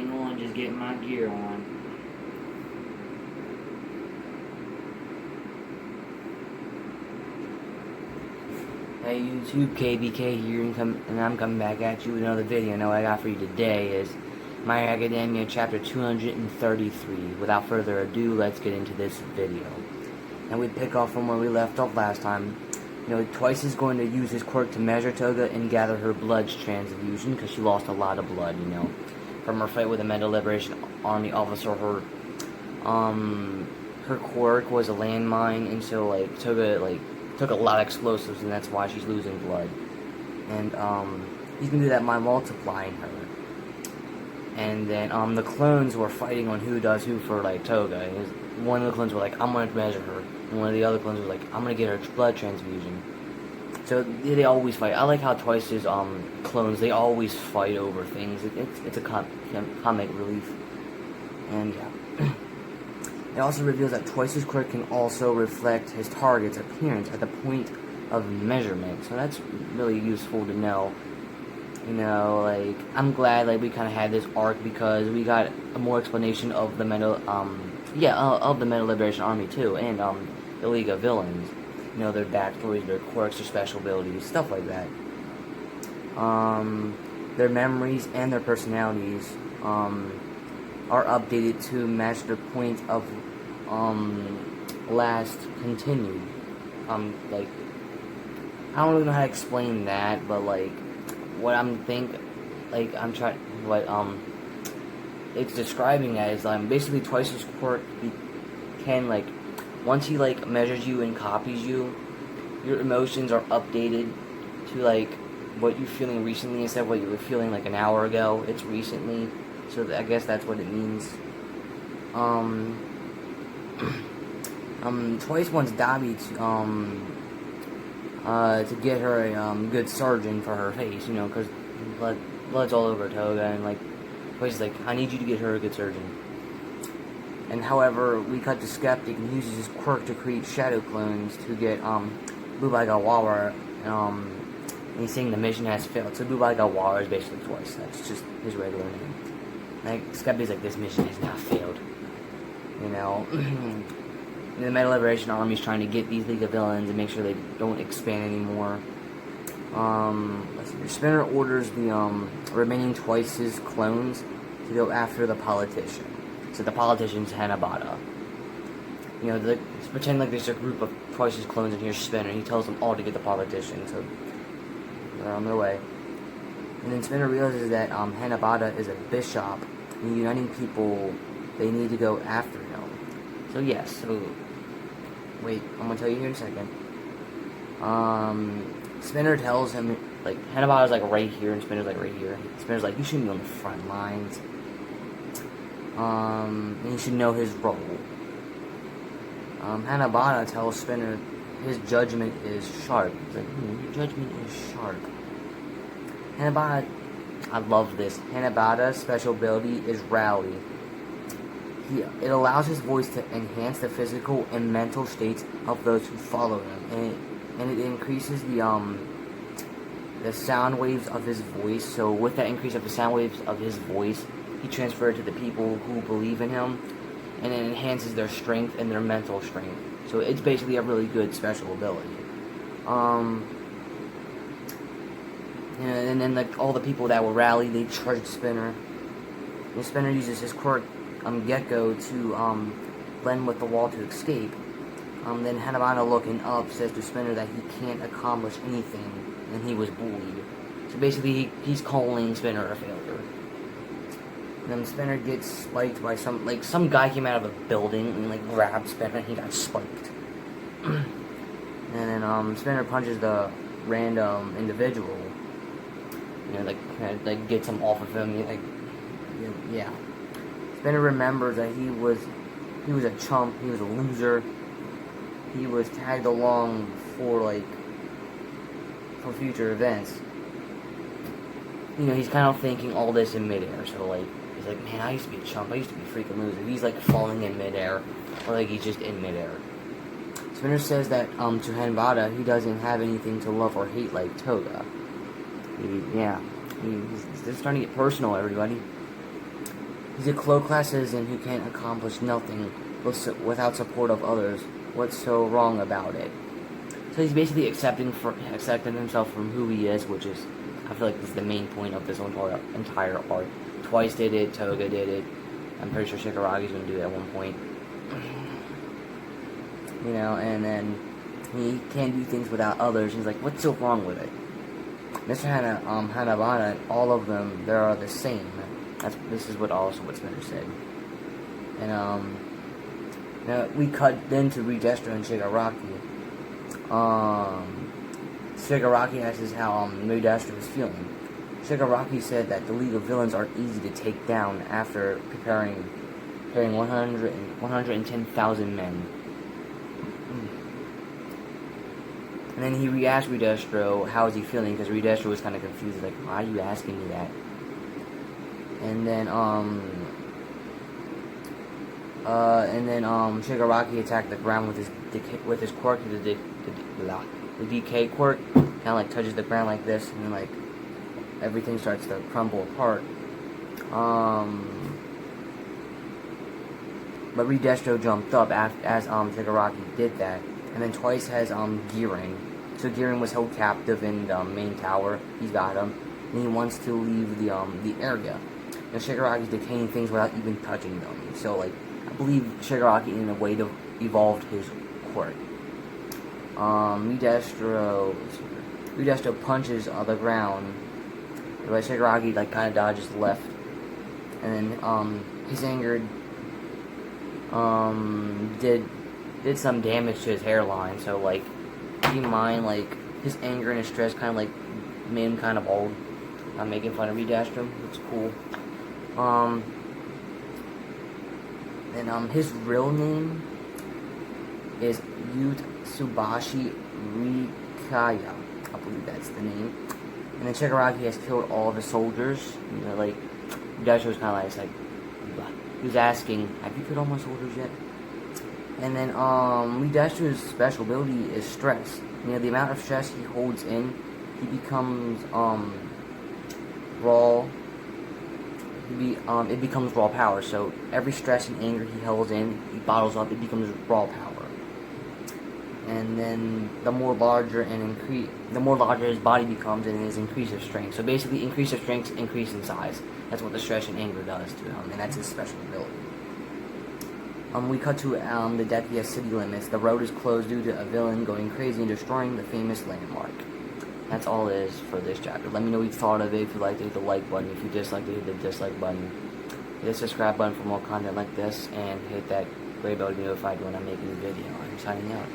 Hang on, just getting my gear on. Hey YouTube, KBK here, and I'm coming back at you with another video. Now what I got for you today is My Academia chapter 233. Without further ado, let's get into this video. And we pick off from where we left off last time. Twice is going to use his quirk to measure Toga and gather her blood transfusion, because she lost a lot of blood, from her fight with the Manga Liberation Army officer. Her quirk was a landmine, and so, Toga, took a lot of explosives, and that's why she's losing blood. And, he's gonna do that by multiplying her. And then, the clones were fighting on who does who for, Toga. One of the clones were like, I'm gonna measure her. And one of the other clones was like, I'm gonna get her blood transfusion. So, they always fight. I like how Twice's, clones, they always fight over things. It's a comic relief. And, yeah. It also reveals that Twice's quirk can also reflect his target's appearance at the point of measurement. So that's really useful to know. I'm glad we kind of had this arc, because we got a more explanation of the Manga Liberation Army too, and the League of Villains. Their backstories, their quirks, their special abilities, stuff like that. Their memories and their personalities are updated to match their point of last continued. I don't really know how to explain that, but it's describing that is basically Twice's quirk can once he measures you and copies you, your emotions are updated to what you're feeling recently instead of what you were feeling an hour ago. It's recently. So I guess that's what it means. Twice wants Dabi to get her a good surgeon for her face, because blood's all over Toga, and Twice is like, I need you to get her a good surgeon. And however, we cut to Skeptic, and he uses his quirk to create shadow clones to get Bubai Gawara, and he's saying the mission has failed. So Bubai Gawara is basically Twice. That's just his regular name. Skeptic's this mission has now failed. The Manga Liberation Army is trying to get these League of Villains and make sure they don't expand anymore. Let's see. Spinner orders the remaining Twice's clones to go after the politician. So the politician's Hanabata. Let's pretend there's a group of Twice's clones in here, Spinner. He tells them all to get the politician, so they're on their way. And then Spinner realizes that Hanabata is a bishop, and uniting people, they need to go after him. So yes, wait, I'm gonna tell you here in a second. Spinner tells him, Hanabata's right here, and Spinner's right here. Spinner's you shouldn't be on the front lines. And you should know his role. Hanabata tells Spinner his judgment is sharp. He's your judgment is sharp. Hanabata, I love this. Hanabata's special ability is Rally. It allows his voice to enhance the physical and mental states of those who follow him, and it increases the sound waves of his voice. So with that increase of the sound waves of his voice, he transferred to the people who believe in him, and it enhances their strength and their mental strength. So it's basically a really good special ability. And then all the people that will rally, they charge Spinner. And Spinner uses his quirk, Gecko, to blend with the wall to escape. Then Hanabata, looking up, says to Spinner that he can't accomplish anything, and he was bullied. So basically, he's calling Spinner a failure. And then Spinner gets spiked by some guy came out of a building and grabbed Spinner, and he got spiked. And then Spinner punches the random individual. Gets him off of him. Yeah. Spinner remembers that he was a chump, he was a loser, he was tagged along for future events. He's kind of thinking all this in midair, so he's man, I used to be a chump, I used to be a freaking loser. He's falling in midair, or he's just in midair. Spinner says that to Hanabata, he doesn't have anything to love or hate like Toga. He's starting to get personal, everybody. He's a low-class citizen who can't accomplish nothing without support of others. What's so wrong about it? So he's basically accepting himself from who he is, which is, I feel like this is the main point of this entire arc. Twice did it, Toga did it. I'm pretty sure Shigaraki's gonna do it at one point. You know, and then he can't do things without others. He's like, what's so wrong with it? Mr. Hanabana, all of them, they are the same. This is what's been said. And now we cut then to Redestro and Shigaraki. Shigaraki asks how Redestro is feeling. Shigaraki said that the League of Villains are easy to take down after preparing 110,000 men. And then he re-asked Redestro how is he feeling, because Redestro was kind of confused, like, why are you asking me that? And then Shigaraki attacked the ground with his quirk, the decay quirk, kind of like touches the ground like this, and then like everything starts to crumble apart. But Redestro jumped up as Shigaraki did that, and then Twice has Gearing. So Gearing was held captive in the main tower. He's got him, and he wants to leave the area. Now Shigaraki's decaying things without even touching them. So like I believe Shigaraki in a way evolved his quirk. Redestro punches the ground, but Shigaraki like kind of dodges left, and then he's angered. Did some damage to his hairline, so like keep in mind like his anger and his stress kind of like made him kind of old. I'm making fun of Redestro. It's cool. And his real name is Yutsubashi Rikaya. I believe that's the name. And then Shigaraki has killed all of his soldiers. You know, like Redestro was kind of like he was asking, have you killed all my soldiers yet? And then Redestro's special ability is stress. You know, the amount of stress he holds in, he becomes raw. It becomes raw power. So every stress and anger he holds in, he bottles up. It becomes raw power. And then the more larger his body becomes, and his increase of strength. So basically, increase of strength, increase in size. That's what the stress and anger does to him, and that's his special ability. We cut to the Dekia city limits. The road is closed due to a villain going crazy and destroying the famous landmark. That's all it is for this chapter. Let me know what you thought of it. If you liked it, hit the like button. If you disliked it, hit the dislike button. Hit the subscribe button for more content like this, and hit that gray bell to be notified when I'm making a video. I'm signing out.